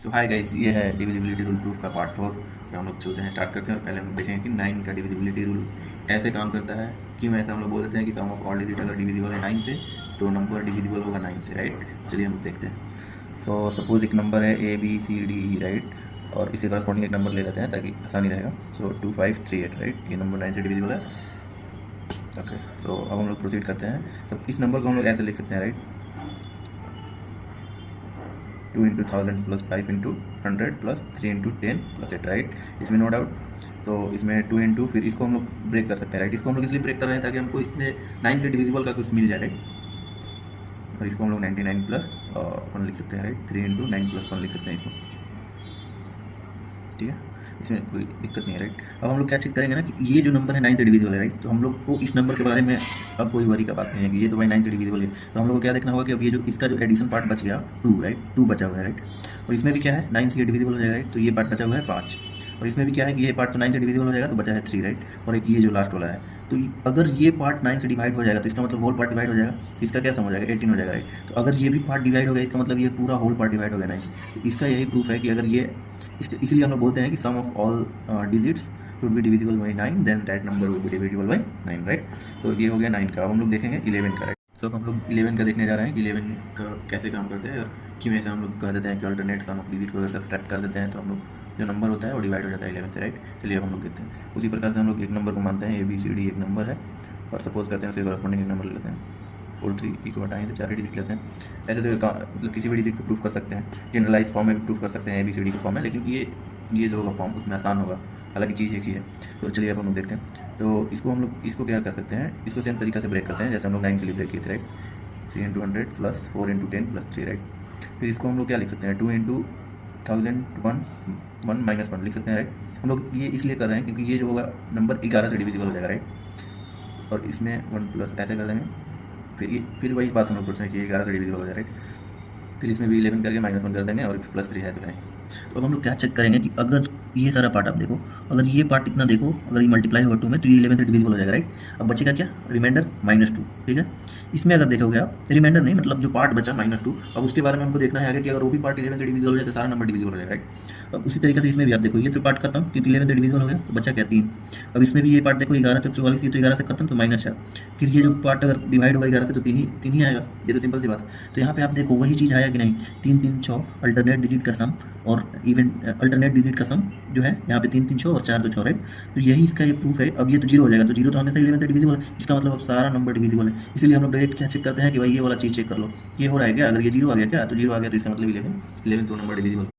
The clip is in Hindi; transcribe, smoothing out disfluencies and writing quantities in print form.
सो हाय गाइस, ये है डिविजिबिलिटी रूल प्रूफ का पार्ट 4। तो हम लोग चलते हैं, स्टार्ट करते हैं। और पहले हम देखेंगे कि 9 का डिविजिबिलिटी रूल कैसे काम करता है। क्यों ऐसा हम लोग बोल देते हैं कि सम ऑफ ऑल डिजिट अगर डिविजिबल है 9 से तो नंबर डिविजिबल होगा 9 से, राइट। चलिए हम लोग देखते हैं। सो सपोज एक नंबर है ABCDE, राइट, और इसी करस्पॉन्डिंग एक नंबर ले लेते हैं ताकि आसानी रहेगा। सो 2538, राइट, ये नंबर 9 से डिविजिबल है। ओके, सो अब हम लोग प्रोसीड करते हैं। तो इस नंबर को हम लोग ऐसे लिख सकते हैं, right, 2 into 1000 plus 5 into 100 plus 3 into 10 plus 8, right. इसमें नो डाउट। तो इसमें 2 इंटू, फिर इसको हम लोग ब्रेक कर सकते हैं, राइट। इसको हम लोग इसलिए ब्रेक कर रहे हैं ताकि हमको इसमें 9 से डिविजिबल का कुछ मिल जाए, राइट। और इसको हम लोग 99 प्लस 1 लिख सकते हैं, राइट। 3 इंटू 9 प्लस 1 लिख सकते हैं इसको, ठीक है। इसमें कोई दिक्कत नहीं है, राइट। अब हम लोग क्या चेक करेंगे ना कि ये जो नंबर है 9 से डिविजिबल है, राइट। तो हम लोग को इस नंबर के बारे में अब कोई वरी का बात नहीं है कि ये तो भाई 9 से डिविजिबल है। तो हम लोग को क्या देखना होगा कि अब ये जो इसका जो एडिशन पार्ट बच गया 2, राइट, 2 बचा हुआ है, राइट। और इसमें भी क्या है, 9 से ये डिविजिबल हो जाएगा, राइट। तो ये पार्ट बचा हुआ है 5। और इसमें भी क्या है कि ये पार्ट तो 9 से डिविजिबल हो जाएगा, तो बचा है 3, राइट। और एक ये जो लास्ट वाला है, तो अगर ये पार्ट 9 से डिवाइड हो जाएगा तो इसका मतलब होल पार्ट डिवाइड हो जाएगा। इसका क्या सम हो जाएगा, 18 हो जाएगा, राइट। तो अगर ये भी पार्ट डिवाइड हो गया, इसका मतलब ये पूरा होल पार्ट डिवाइड हो गया 9 से। तो इसका यही प्रूफ है कि अगर ये इसलिए हम लोग बोलते हैं कि sum of all digits should be divisible by 9, then that number will be divisible by 9, right. तो ये हो गया 9 का। अब हम लोग देखेंगे 11 का, राइट। तो हम लोग 11 का देखने जा रहे हैं कि 11 का कैसे काम करते हैं और क्यों ऐसे हम लोग कह देते हैं कि अल्टरनेट सम ऑफ डिजिट को अगर सब्सट्रैक्ट कर देते हैं तो हम लोग जो नंबर होता है वो डिवाइड हो जाता है 11 से, राइट। चलिए अब हम लोग देखते हैं। उसी प्रकार से हम लोग एक नंबर को मानते हैं ABCD एक नंबर है, और सपोज करते हैं उसके कॉरस्पॉन्डिंग एक नंबर लेते हैं 4 3 को हटाएं तो 4 डिजिट लेते हैं। ऐसे तो मतलब किसी भी डिजिट को प्रूफ कर सकते हैं, जनरलाइज फॉर्म में भी प्रूफ कर सकते हैं ABCD के फॉर्म में, लेकिन ये जो होगा फॉर्म उसमें आसान होगा, हालांकि चीज़ एक ही है। तो चलिए अब हम लोग देखते हैं। तो इसको हम लोग इसको क्या कर सकते हैं, इसको सेम तरीका से ब्रेक करते हैं जैसे हम लोग 9 के लिए ब्रेक किए थे, right. 3 into 100 plus 4 into 10 plus 3, right. फिर इसको हम लोग क्या लिख सकते हैं, 2 इंटू 1000 1 माइनस 1 लिख सकते हैं, राइट। हम लोग ये इसलिए कर रहे हैं क्योंकि ये जो होगा नंबर 11 से डिविजिबल हो जाएगा, राइट। और इसमें 1 प्लस ऐसे कर देंगे। फिर वही बात हम लोग सोच रहे हैं कि 11 से डिविजिबल हो जाए, राइट। फिर इसमें भी 11 करके -1 कर देंगे और प्लस 3 है तो है। तो अब हम लोग क्या चेक करेंगे कि अगर ये सारा पार्ट आप देखो, अगर ये पार्ट इतना देखो, अगर ये मल्टीप्लाई होगा 2 में तो ये 11 से डिविजिबल हो जाएगा, राइट। अब बचेगा क्या, रिमाइंडर -2, ठीक है। इसमें अगर देखोगे आप, रिमाइंडर नहीं मतलब जो पार्ट बचा -2, अब उसके बारे में हमको देखना है आगे कि अगर वो भी पार्ट 11 से डिविजिबल हो जाए तो सारा नंबर डिविजिबल हो जाएगा, राइट। अब उसी तरीके से इसमें भी आप देखो, ये तो पार्ट खत्म क्योंकि 11 से डिविजिबल हो गया, तो बचा क्या 3। अब इसमें भी ये पार्ट देखो 11 से 44, ये तो 11 से खत्म तो -4। फिर ये जो पार्ट अगर डिवाइड होगा 11 से तो 3 ही आएगा, ये तो सिंपल सी बात है। तो यहाँ पे आप देखो वही चीज़ आया कि नहीं, 3 3 6 अल्टरनेट डिजिट का सम, और इवन अल्टरनेट डिजिट का सम जो है यहाँ पे 3 3 6 और 4 2 6, राइट। तो यही इसका ये प्रूफ है। अब ये तो 0 हो जाएगा, तो 0 तो हमेशा 11 से डिविजिबल है, इसका मतलब अब सारा नंबर डिविजिबल है। इसलिए हम लोग डायरेक्ट क्या चेक करते हैं कि भाई ये वाला चीज़ चेक कर लो, ये हो रहा है क्या। अगर ये 0 आ गया क्या, तो 0 आ गया तो इसका मतलब 11 11 तो नंबर डिविजिबल